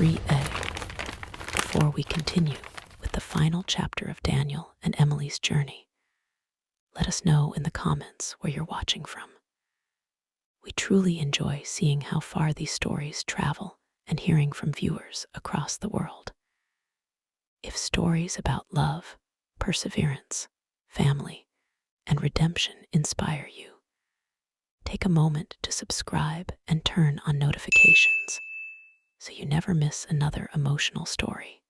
free egg before we continue with the final chapter of Daniel and Emily's journey. Let us know in the comments where you're watching from. We truly enjoy seeing how far these stories travel and hearing from viewers across the world. If stories about love, perseverance, family, and redemption inspire you, take a moment to subscribe and turn on notifications so you never miss another emotional story.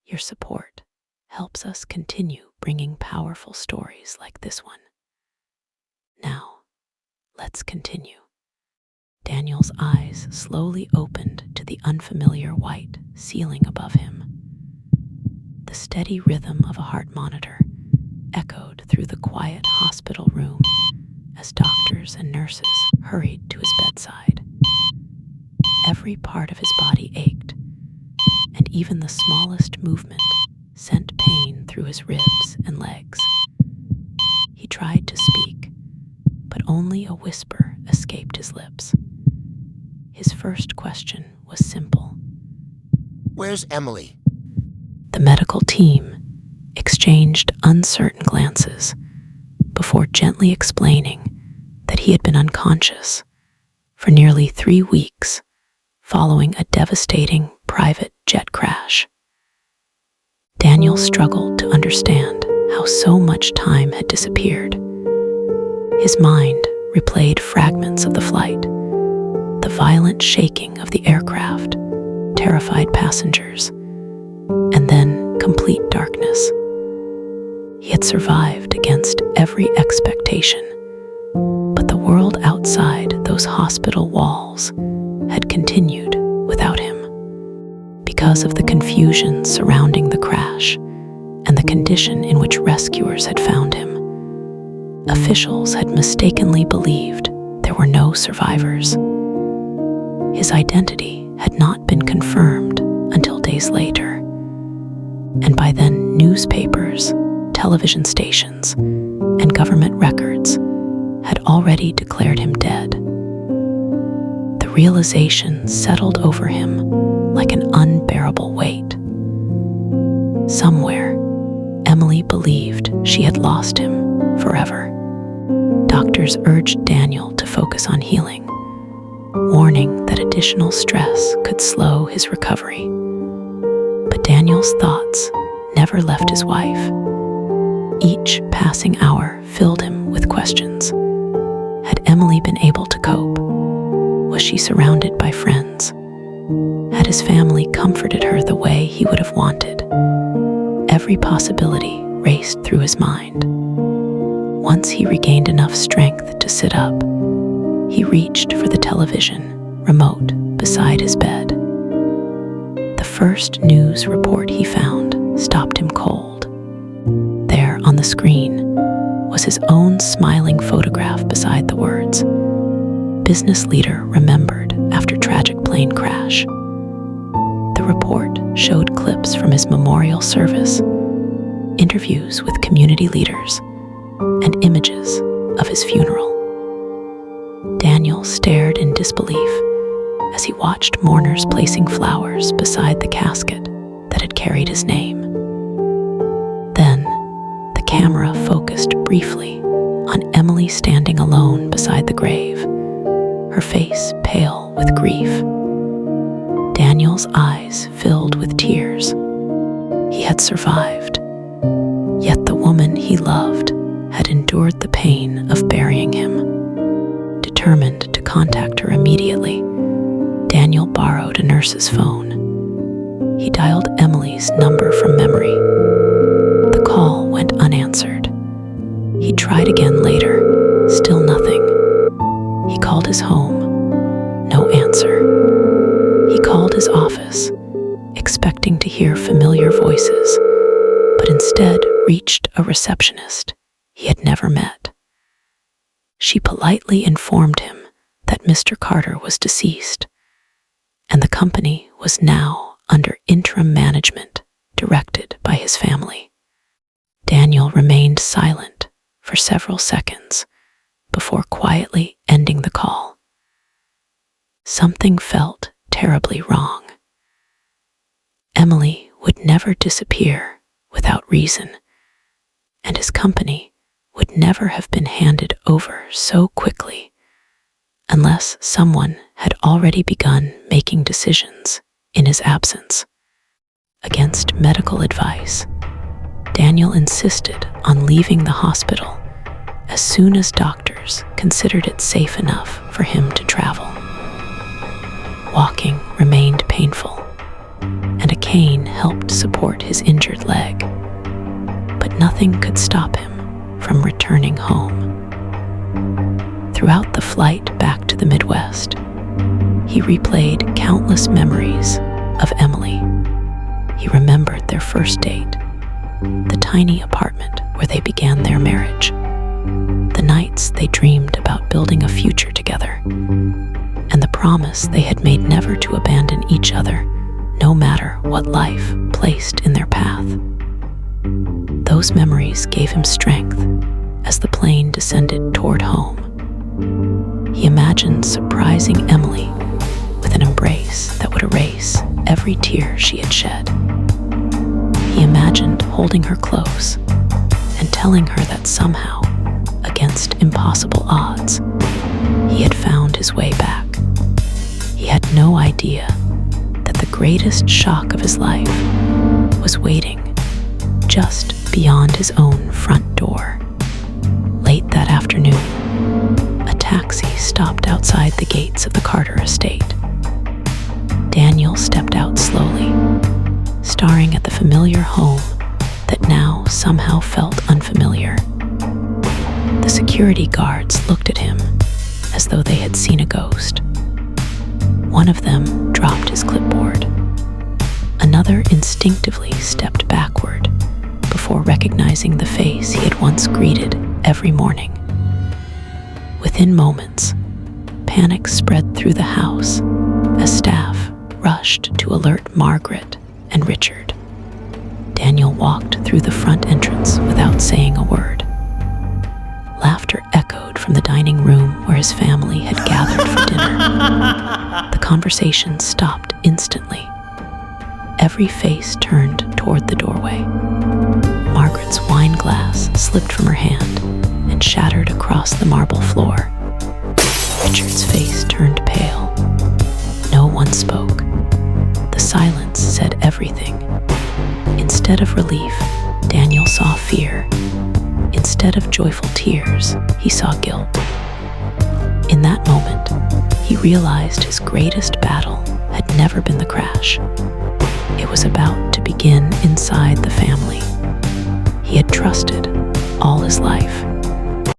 Your support helps us continue bringing powerful stories like this one. Now, let's continue. Daniel's eyes slowly opened to the unfamiliar white ceiling above him. The steady rhythm of a heart monitor echoed through the quiet hospital room as doctors and nurses hurried to his bedside. Every part of his body ached, and even the smallest movement sent pain through his ribs and legs. He tried to speak, but only a whisper escaped his lips. His first question was simple. Where's Emily? The medical team exchanged uncertain glances before gently explaining that he had been unconscious for nearly 3 weeks following a devastating private jet crash. Daniel struggled to understand how so much time had disappeared. His mind replayed fragments of the flight, the violent shaking of the aircraft, terrified passengers, and then complete darkness. He had survived against every expectation, but the world outside those hospital walls had continued without him. Because of the confusion surrounding the crash and the condition in which rescuers had found him, officials had mistakenly believed there were no survivors. His identity had not been confirmed until days later, and by then newspapers, television stations, and government records had already declared him dead. The realization settled over him like an unbearable weight. Somewhere, Emily believed she had lost him forever. Doctors urged Daniel to focus on healing, warning that additional stress could slow his recovery. But Daniel's thoughts never left his wife. Each passing hour filled him with questions. Had Emily been able to cope? Was she surrounded by friends? Had his family comforted her the way he would have wanted? Every possibility raced through his mind. Once he regained enough strength to sit up, he reached for the television remote beside his bed. The first news report he found stopped him cold. There on the screen was his own smiling photograph beside the words, "Business leader remembered after tragic plane crash." The report showed clips from his memorial service, interviews with community leaders, and images of his funeral. Daniel stared in disbelief as he watched mourners placing flowers beside the casket that had carried his name. Then, the camera focused briefly on Emily standing alone beside the grave, her face pale with grief. Daniel's eyes filled with tears. He had survived, yet the woman he loved had endured the pain of burying him. Determined to contact her immediately, Daniel borrowed a nurse's phone. He dialed Emily's number from memory. The call went unanswered. He tried again later, still nothing. He called his home, no answer. He called his office, expecting to hear familiar voices, but instead reached a receptionist he had never met. She politely informed him that Mr. Carter was deceased, and the company was now under interim management directed by his family. Daniel remained silent for several seconds before quietly ending the call. Something felt terribly wrong. Emily would never disappear without reason, and his company would never have been handed over so quickly unless someone had already begun making decisions in his absence. Against medical advice, Daniel insisted on leaving the hospital as soon as doctors considered it safe enough for him to travel. Walking remained painful, and a cane helped support his injured leg, but nothing could stop him from returning home. Throughout the flight back to the Midwest, he replayed countless memories of Emily. He remembered their first date, the tiny apartment where they began their marriage, the nights they dreamed about building a future together, and the promise they had made never to abandon each other, no matter what life placed in their path. Those memories gave him strength as the plane descended toward home. He imagined surprising Emily with an embrace that would erase every tear she had shed. He imagined holding her close and telling her that somehow, against impossible odds, he had found his way back. He had no idea that the greatest shock of his life was waiting just beyond his own front door. Late that afternoon, a taxi stopped outside the gates of the Carter estate. Daniel stepped out slowly, staring at the familiar home that now somehow felt unfamiliar. The security guards looked at him as though they had seen a ghost. One of them dropped his clipboard. Another instinctively stepped backward before recognizing the face he had once greeted every morning. Within moments, panic spread through the house as staff rushed to alert Margaret and Richard. Daniel walked through the front entrance without saying a word. Laughter echoed from the dining room where his family had gathered for dinner. The conversation stopped instantly. Every face turned toward the doorway. Margaret's wine glass slipped from her hand and shattered across the marble floor. Richard's face turned pale. No one spoke. The silence said everything. Instead of relief, Daniel saw fear. Instead of joyful tears, he saw guilt. In that moment, he realized his greatest battle had never been the crash. It was about to begin inside the family he had trusted all his life.